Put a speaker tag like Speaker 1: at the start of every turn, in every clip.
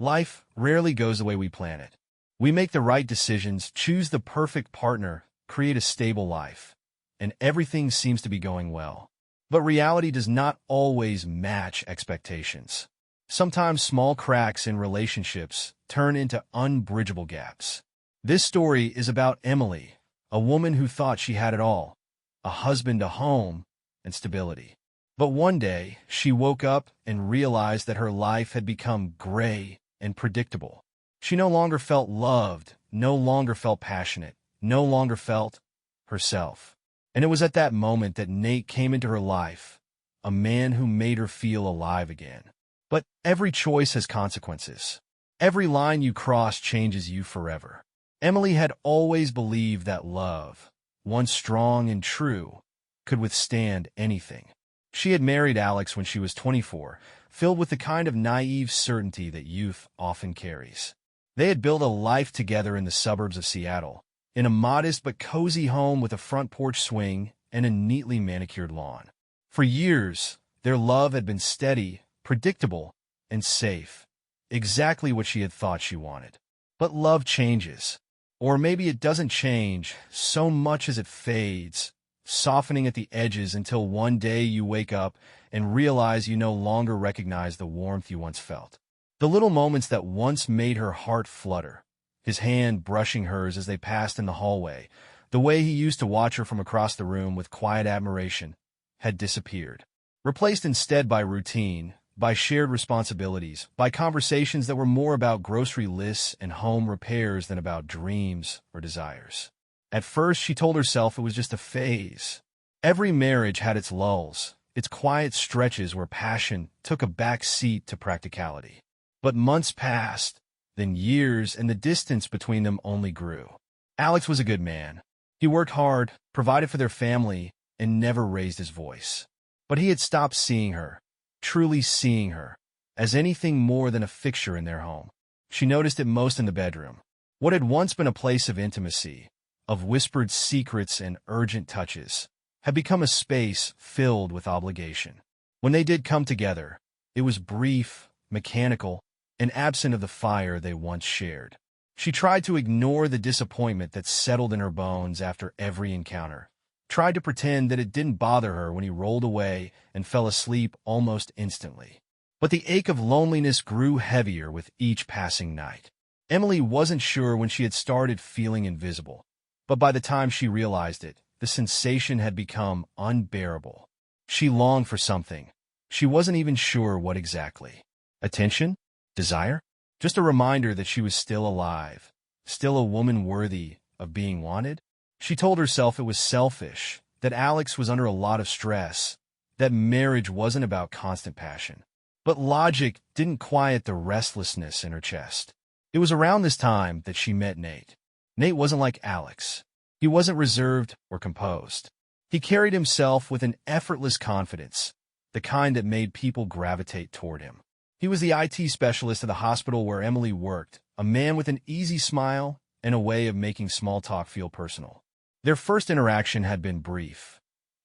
Speaker 1: Life rarely goes the way we plan it. We make the right decisions, choose the perfect partner, create a stable life, and everything seems to be going well. But reality does not always match expectations. Sometimes small cracks in relationships turn into unbridgeable gaps. This story is about Emily, a woman who thought she had it all, a husband, a home, and stability. But one day, she woke up and realized that her life had become gray and predictable. She no longer felt loved, no longer felt passionate, no longer felt herself. And it was at that moment that Nate came into her life, a man who made her feel alive again. But every choice has consequences. Every line you cross changes you forever. Emily had always believed that love, once strong and true, could withstand anything. She had married Alex when she was 24, filled with the kind of naive certainty that youth often carries. They had built a life together in the suburbs of Seattle, in a modest but cozy home with a front porch swing and a neatly manicured lawn. For years, their love had been steady, predictable, and safe, exactly what she had thought she wanted. But love changes. Or maybe it doesn't change so much as it fades, softening at the edges until one day you wake up and realize you no longer recognize the warmth you once felt. The little moments that once made her heart flutter, his hand brushing hers as they passed in the hallway, the way he used to watch her from across the room with quiet admiration, had disappeared, replaced instead by routine, by shared responsibilities, by conversations that were more about grocery lists and home repairs than about dreams or desires. At first, she told herself it was just a phase. Every marriage had its lulls, its quiet stretches where passion took a back seat to practicality. But months passed, then years, and the distance between them only grew. Alex was a good man. He worked hard, provided for their family, and never raised his voice. But he had stopped seeing her, truly seeing her, as anything more than a fixture in their home. She noticed it most in the bedroom. What had once been a place of intimacy, of whispered secrets and urgent touches, had become a space filled with obligation. When they did come together, it was brief, mechanical, and absent of the fire they once shared. She tried to ignore the disappointment that settled in her bones after every encounter, tried to pretend that it didn't bother her when he rolled away and fell asleep almost instantly. But the ache of loneliness grew heavier with each passing night. Emily wasn't sure when she had started feeling invisible, but by the time she realized it, the sensation had become unbearable. She longed for something. She wasn't even sure what exactly. Attention? Desire? Just a reminder that she was still alive, still a woman worthy of being wanted? She told herself it was selfish, that Alex was under a lot of stress, that marriage wasn't about constant passion. But logic didn't quiet the restlessness in her chest. It was around this time that she met Nate. Nate wasn't like Alex. He wasn't reserved or composed. He carried himself with an effortless confidence, the kind that made people gravitate toward him. He was the IT specialist at the hospital where Emily worked, a man with an easy smile and a way of making small talk feel personal. Their first interaction had been brief.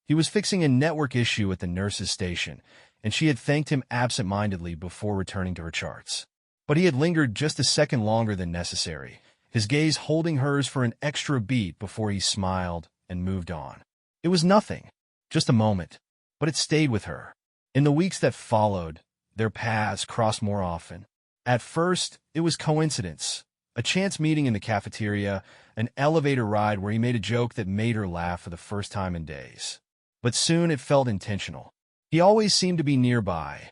Speaker 1: He was fixing a network issue at the nurse's station, and she had thanked him absent-mindedly before returning to her charts. But he had lingered just a second longer than necessary, his gaze holding hers for an extra beat before he smiled and moved on. It was nothing, just a moment, but it stayed with her. In the weeks that followed, their paths crossed more often. At first, it was coincidence, a chance meeting in the cafeteria, an elevator ride where he made a joke that made her laugh for the first time in days. But soon it felt intentional. He always seemed to be nearby,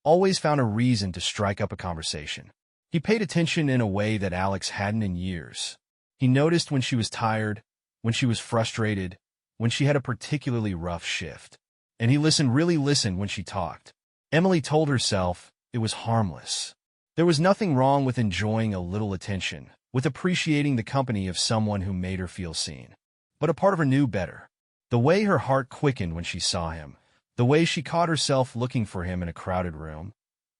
Speaker 1: always found a reason to strike up a conversation. He paid attention in a way that Alex hadn't in years. He noticed when she was tired, when she was frustrated, when she had a particularly rough shift. And he really listened when she talked. Emily told herself it was harmless. There was nothing wrong with enjoying a little attention, with appreciating the company of someone who made her feel seen. But a part of her knew better. The way her heart quickened when she saw him, the way she caught herself looking for him in a crowded room,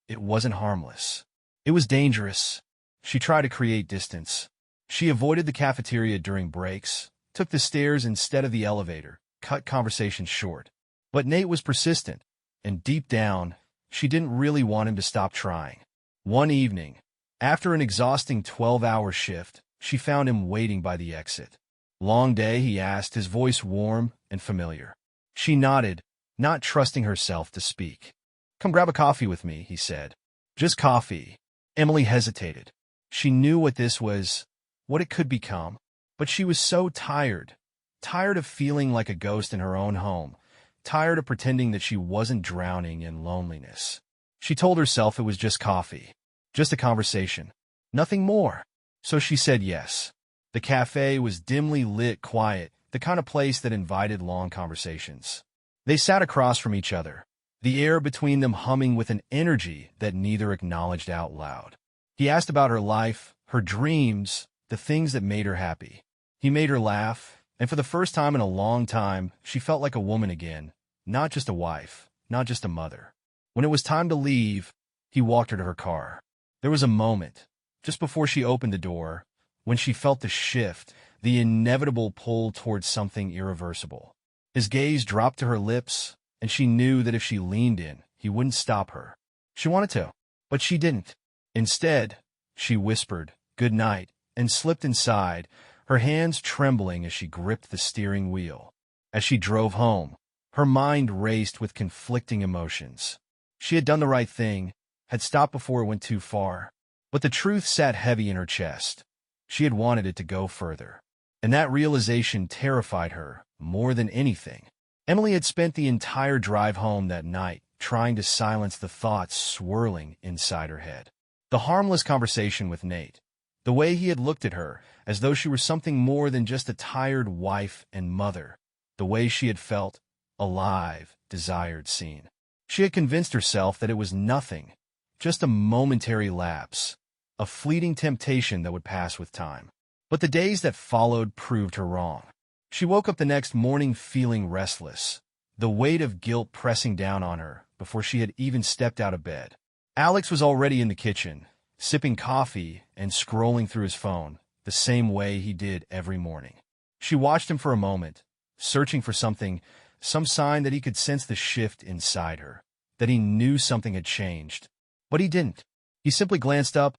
Speaker 1: it wasn't harmless. It was dangerous. She tried to create distance. She avoided the cafeteria during breaks, took the stairs instead of the elevator, cut conversations short. But Nate was persistent, and deep down, she didn't really want him to stop trying. One evening, After an exhausting 12-hour shift, she found him waiting by the exit. "Long day?" he asked, his voice warm and familiar. She nodded, not trusting herself to speak. "Come grab a coffee with me," he said. "Just coffee." Emily hesitated. She knew what this was, what it could become, but she was so tired. Tired of feeling like a ghost in her own home. Tired of pretending that she wasn't drowning in loneliness. She told herself it was just coffee. Just a conversation. Nothing more. So she said yes. The cafe was dimly lit, quiet, the kind of place that invited long conversations. They sat across from each other, the air between them humming with an energy that neither acknowledged out loud. He asked about her life, her dreams, the things that made her happy. He made her laugh, and for the first time in a long time, she felt like a woman again, not just a wife, not just a mother. When it was time to leave, he walked her to her car. There was a moment, just before she opened the door, when she felt the shift, the inevitable pull towards something irreversible. His gaze dropped to her lips, and she knew that if she leaned in, he wouldn't stop her. She wanted to, but she didn't. Instead, she whispered, "Good night," and slipped inside, her hands trembling as she gripped the steering wheel. As she drove home, her mind raced with conflicting emotions. She had done the right thing, had stopped before it went too far, but the truth sat heavy in her chest. She had wanted it to go further, and that realization terrified her more than anything. Emily had spent the entire drive home that night trying to silence the thoughts swirling inside her head. The harmless conversation with Nate, the way he had looked at her as though she were something more than just a tired wife and mother, the way she had felt, alive, desired, seen. She had convinced herself that it was nothing, just a momentary lapse, a fleeting temptation that would pass with time. But the days that followed proved her wrong. She woke up the next morning feeling restless, the weight of guilt pressing down on her before she had even stepped out of bed. Alex was already in the kitchen, sipping coffee and scrolling through his phone, the same way he did every morning. She watched him for a moment, searching for something, some sign that he could sense the shift inside her, that he knew something had changed. But he didn't. He simply glanced up,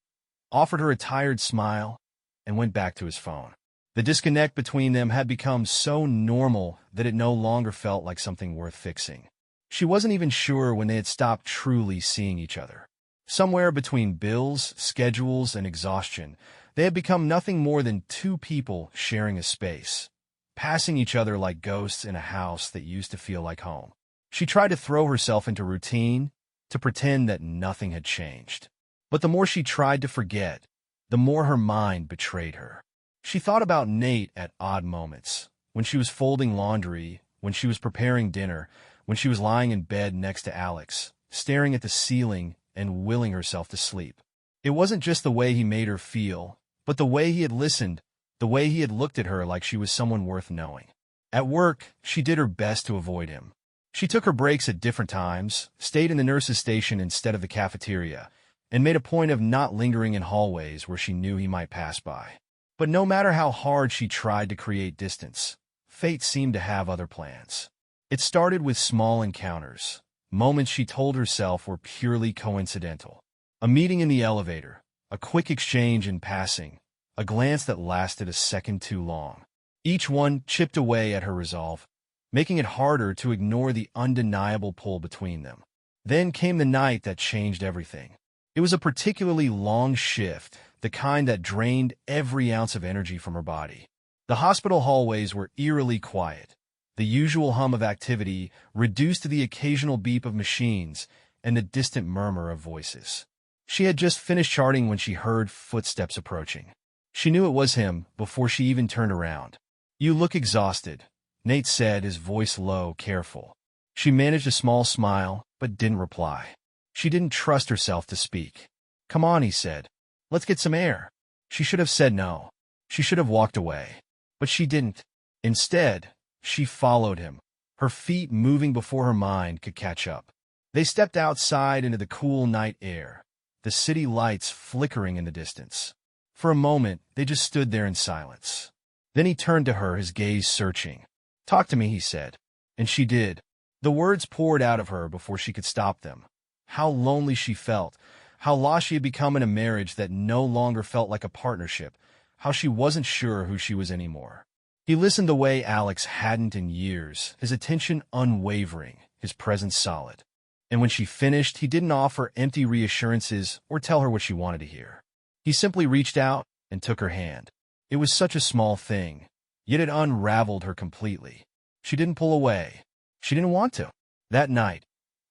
Speaker 1: offered her a tired smile, and went back to his phone. The disconnect between them had become so normal that it no longer felt like something worth fixing. She wasn't even sure when they had stopped truly seeing each other. Somewhere between bills, schedules, and exhaustion, they had become nothing more than two people sharing a space, passing each other like ghosts in a house that used to feel like home. She tried to throw herself into routine, to pretend that nothing had changed. But the more she tried to forget, the more her mind betrayed her. She thought about Nate at odd moments, when she was folding laundry, when she was preparing dinner, when she was lying in bed next to Alex, staring at the ceiling and willing herself to sleep. It wasn't just the way he made her feel, but the way he had listened, the way he had looked at her like she was someone worth knowing. At work, she did her best to avoid him. She took her breaks at different times, stayed in the nurse's station instead of the cafeteria, and made a point of not lingering in hallways where she knew he might pass by. But no matter how hard she tried to create distance, fate seemed to have other plans. It started with small encounters, moments she told herself were purely coincidental. A meeting in the elevator, a quick exchange in passing, a glance that lasted a second too long. Each one chipped away at her resolve, making it harder to ignore the undeniable pull between them. Then came the night that changed everything. It was a particularly long shift, the kind that drained every ounce of energy from her body. The hospital hallways were eerily quiet, the usual hum of activity reduced to the occasional beep of machines and the distant murmur of voices. She had just finished charting when she heard footsteps approaching. She knew it was him before she even turned around. "You look exhausted," Nate said, his voice low, careful. She managed a small smile, but didn't reply. She didn't trust herself to speak. "Come on," he said. "Let's get some air." She should have said no. She should have walked away. But she didn't. Instead, she followed him, her feet moving before her mind could catch up. They stepped outside into the cool night air, the city lights flickering in the distance. For a moment, they just stood there in silence. Then he turned to her, his gaze searching. "Talk to me," he said. And she did. The words poured out of her before she could stop them. How lonely she felt, how lost she had become in a marriage that no longer felt like a partnership, how she wasn't sure who she was anymore. He listened the way Alex hadn't in years, his attention unwavering, his presence solid. And when she finished, he didn't offer empty reassurances or tell her what she wanted to hear. He simply reached out and took her hand. It was such a small thing, yet it unraveled her completely. She didn't pull away. She didn't want to. That night,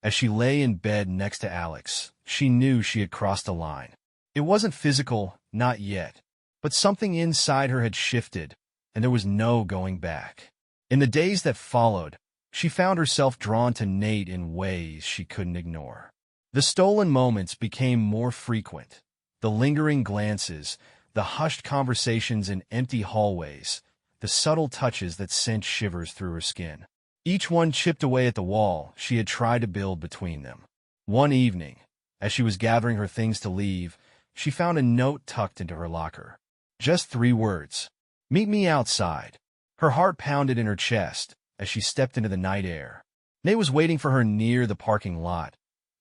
Speaker 1: as she lay in bed next to Alex, she knew she had crossed a line. It wasn't physical, not yet, but something inside her had shifted, and there was no going back. In the days that followed, she found herself drawn to Nate in ways she couldn't ignore. The stolen moments became more frequent. The lingering glances, the hushed conversations in empty hallways, the subtle touches that sent shivers through her skin. Each one chipped away at the wall she had tried to build between them. One evening, as she was gathering her things to leave, she found a note tucked into her locker. Just 3 words. "Meet me outside." Her heart pounded in her chest as she stepped into the night air. Nate was waiting for her near the parking lot,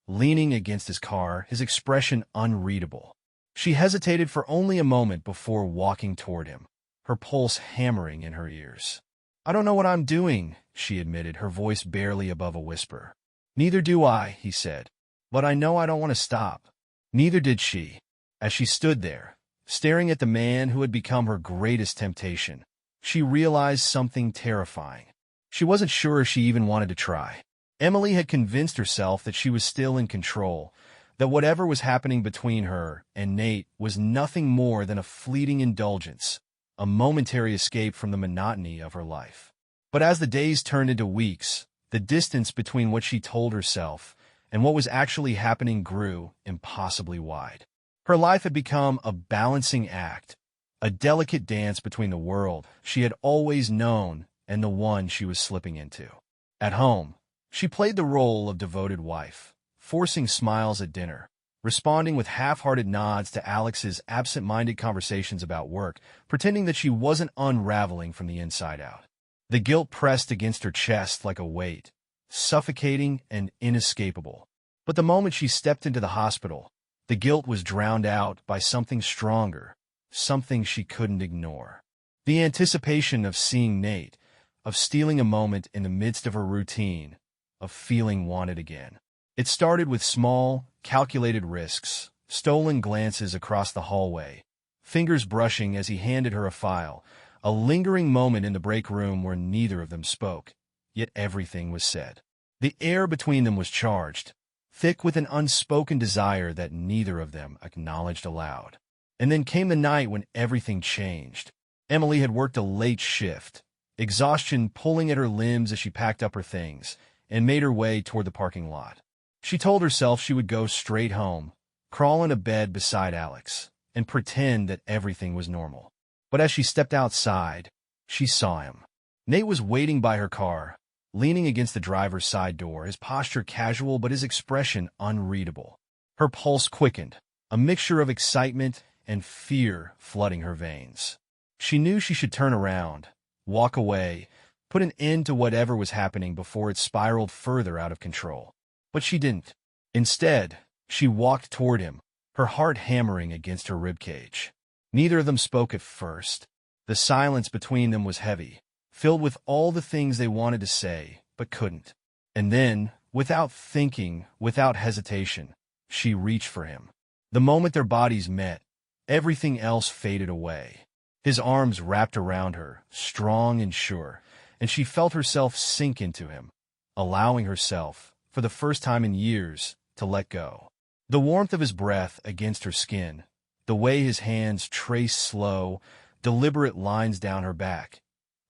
Speaker 1: leaning against his car, his expression unreadable. She hesitated for only a moment before walking toward him, her pulse hammering in her ears. "I don't know what I'm doing," she admitted, her voice barely above a whisper. "Neither do I," he said, "but I know I don't want to stop." Neither did she. As she stood there, staring at the man who had become her greatest temptation, she realized something terrifying. She wasn't sure she even wanted to try. Emily had convinced herself that she was still in control, that whatever was happening between her and Nate was nothing more than a fleeting indulgence, a momentary escape from the monotony of her life. But as the days turned into weeks, the distance between what she told herself and what was actually happening grew impossibly wide. Her life had become a balancing act, a delicate dance between the world she had always known and the one she was slipping into. At home, she played the role of devoted wife, forcing smiles at dinner, responding with half-hearted nods to Alex's absent-minded conversations about work, pretending that she wasn't unraveling from the inside out. The guilt pressed against her chest like a weight, suffocating and inescapable. But the moment she stepped into the hospital, the guilt was drowned out by something stronger, something she couldn't ignore. The anticipation of seeing Nate, of stealing a moment in the midst of her routine, of feeling wanted again. It started with small, calculated risks, stolen glances across the hallway, fingers brushing as he handed her a file, a lingering moment in the break room where neither of them spoke, yet everything was said. The air between them was charged, thick with an unspoken desire that neither of them acknowledged aloud. And then came the night when everything changed. Emily had worked a late shift, exhaustion pulling at her limbs as she packed up her things and made her way toward the parking lot. She told herself she would go straight home, crawl into bed beside Alex, and pretend that everything was normal. But as she stepped outside, she saw him. Nate was waiting by her car, leaning against the driver's side door, his posture casual but his expression unreadable. Her pulse quickened, a mixture of excitement and fear flooding her veins. She knew she should turn around, walk away, put an end to whatever was happening before it spiraled further out of control. But she didn't. Instead, she walked toward him, her heart hammering against her ribcage. Neither of them spoke at first. The silence between them was heavy, filled with all the things they wanted to say, but couldn't. And then, without thinking, without hesitation, she reached for him. The moment their bodies met, everything else faded away. His arms wrapped around her, strong and sure, and she felt herself sink into him, allowing herself, for the first time in years, to let go. The warmth of his breath against her skin, the way his hands traced slow, deliberate lines down her back,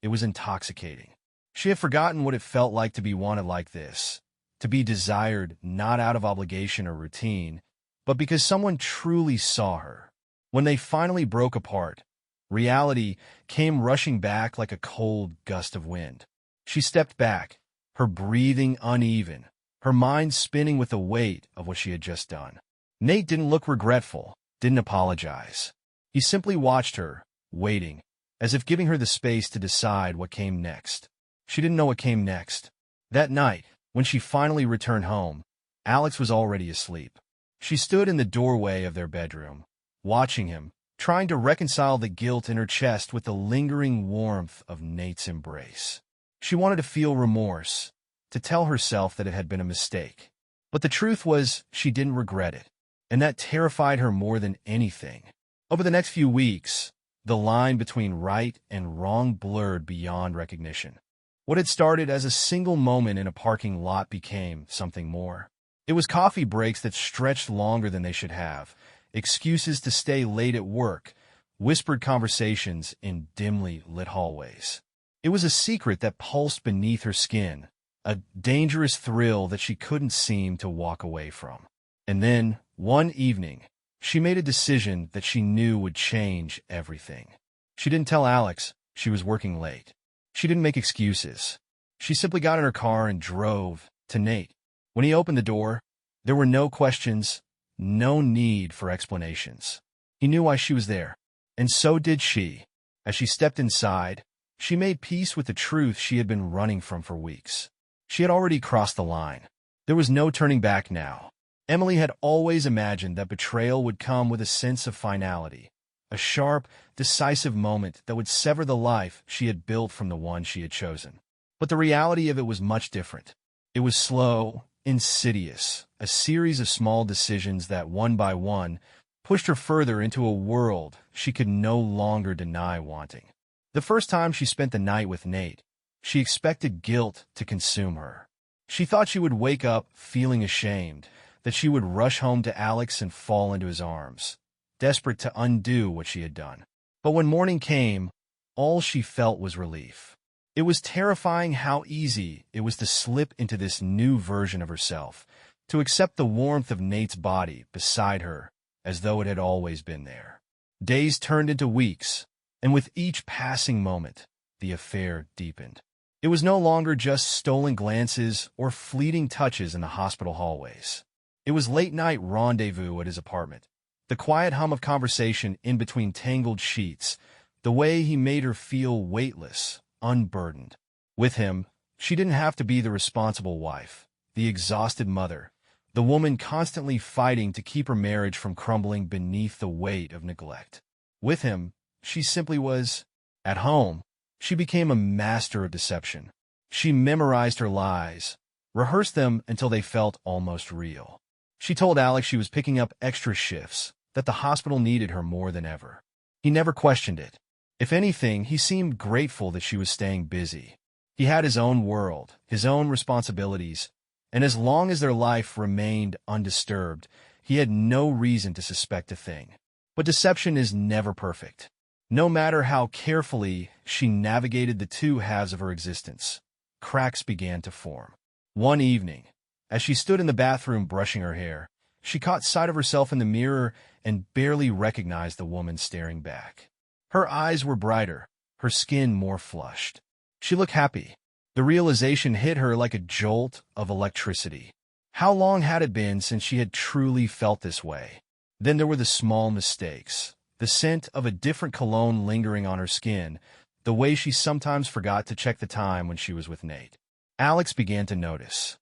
Speaker 1: it was intoxicating. She had forgotten what it felt like to be wanted like this, to be desired not out of obligation or routine, but because someone truly saw her. When they finally broke apart, reality came rushing back like a cold gust of wind. She stepped back, her breathing uneven, her mind spinning with the weight of what she had just done. Nate didn't look regretful, didn't apologize. He simply watched her, waiting, as if giving her the space to decide what came next. She didn't know what came next. That night, when she finally returned home, Alex was already asleep. She stood in the doorway of their bedroom, watching him, trying to reconcile the guilt in her chest with the lingering warmth of Nate's embrace. She wanted to feel remorse, to tell herself that it had been a mistake. But the truth was, she didn't regret it, and that terrified her more than anything. Over the next few weeks, the line between right and wrong blurred beyond recognition. What had started as a single moment in a parking lot became something more. It was coffee breaks that stretched longer than they should have, excuses to stay late at work, whispered conversations in dimly lit hallways. It was a secret that pulsed beneath her skin, a dangerous thrill that she couldn't seem to walk away from. And then, one evening, she made a decision that she knew would change everything. She didn't tell Alex she was working late. She didn't make excuses. She simply got in her car and drove to Nate. When he opened the door, there were no questions, no need for explanations. He knew why she was there, and so did she. As she stepped inside, she made peace with the truth she had been running from for weeks. She had already crossed the line. There was no turning back now. Emily had always imagined that betrayal would come with a sense of finality, a sharp, decisive moment that would sever the life she had built from the one she had chosen. But the reality of it was much different. It was slow, insidious, a series of small decisions that, one by one, pushed her further into a world she could no longer deny wanting. The first time she spent the night with Nate, she expected guilt to consume her. She thought she would wake up feeling ashamed, that she would rush home to Alex and fall into his arms, desperate to undo what she had done. But when morning came, all she felt was relief. It was terrifying how easy it was to slip into this new version of herself, to accept the warmth of Nate's body beside her as though it had always been there. Days turned into weeks, and with each passing moment, the affair deepened. It was no longer just stolen glances or fleeting touches in the hospital hallways. It was late-night rendezvous at his apartment, the quiet hum of conversation in between tangled sheets, the way he made her feel weightless, unburdened. With him, she didn't have to be the responsible wife, the exhausted mother, the woman constantly fighting to keep her marriage from crumbling beneath the weight of neglect. With him, she simply was. At home, she became a master of deception. She memorized her lies, rehearsed them until they felt almost real. She told Alex she was picking up extra shifts, that the hospital needed her more than ever. He never questioned it. If anything, he seemed grateful that she was staying busy. He had his own world, his own responsibilities, and as long as their life remained undisturbed, he had no reason to suspect a thing. But deception is never perfect. No matter how carefully she navigated the two halves of her existence, cracks began to form. One evening, as she stood in the bathroom brushing her hair, she caught sight of herself in the mirror and barely recognized the woman staring back. Her eyes were brighter, her skin more flushed. She looked happy. The realization hit her like a jolt of electricity. How long had it been since she had truly felt this way? Then there were the small mistakes, the scent of a different cologne lingering on her skin, the way she sometimes forgot to check the time when she was with Nate. Alex began to notice.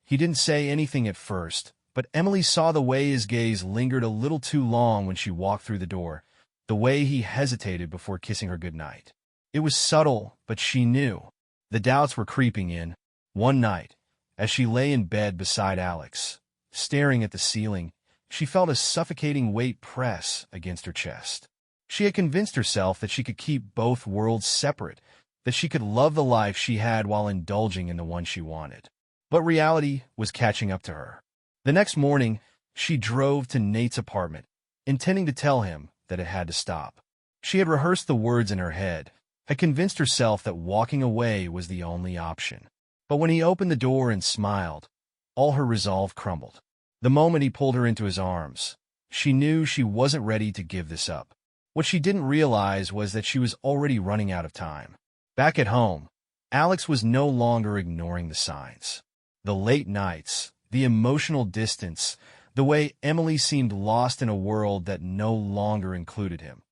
Speaker 1: He didn't say anything at first, but Emily saw the way his gaze lingered a little too long when she walked through the door, the way he hesitated before kissing her goodnight. It was subtle, but she knew. The doubts were creeping in. One night, as she lay in bed beside Alex, staring at the ceiling, she felt a suffocating weight press against her chest. She had convinced herself that she could keep both worlds separate, that she could love the life she had while indulging in the one she wanted. But reality was catching up to her. The next morning, she drove to Nate's apartment, intending to tell him that it had to stop. She had rehearsed the words in her head, had convinced herself that walking away was the only option. But when he opened the door and smiled, all her resolve crumbled. The moment he pulled her into his arms, she knew she wasn't ready to give this up. What she didn't realize was that she was already running out of time. Back at home, Alex was no longer ignoring the signs. The late nights, the emotional distance, the way Emily seemed lost in a world that no longer included him.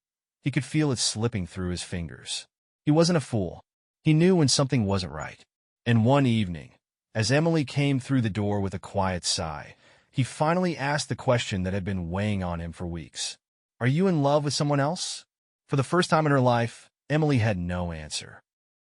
Speaker 1: He could feel it slipping through his fingers. He wasn't a fool. He knew when something wasn't right. And one evening, as Emily came through the door with a quiet sigh, He finally asked the question that had been weighing on him for weeks. Are you in love with someone else? For the first time in her life, Emily had no answer.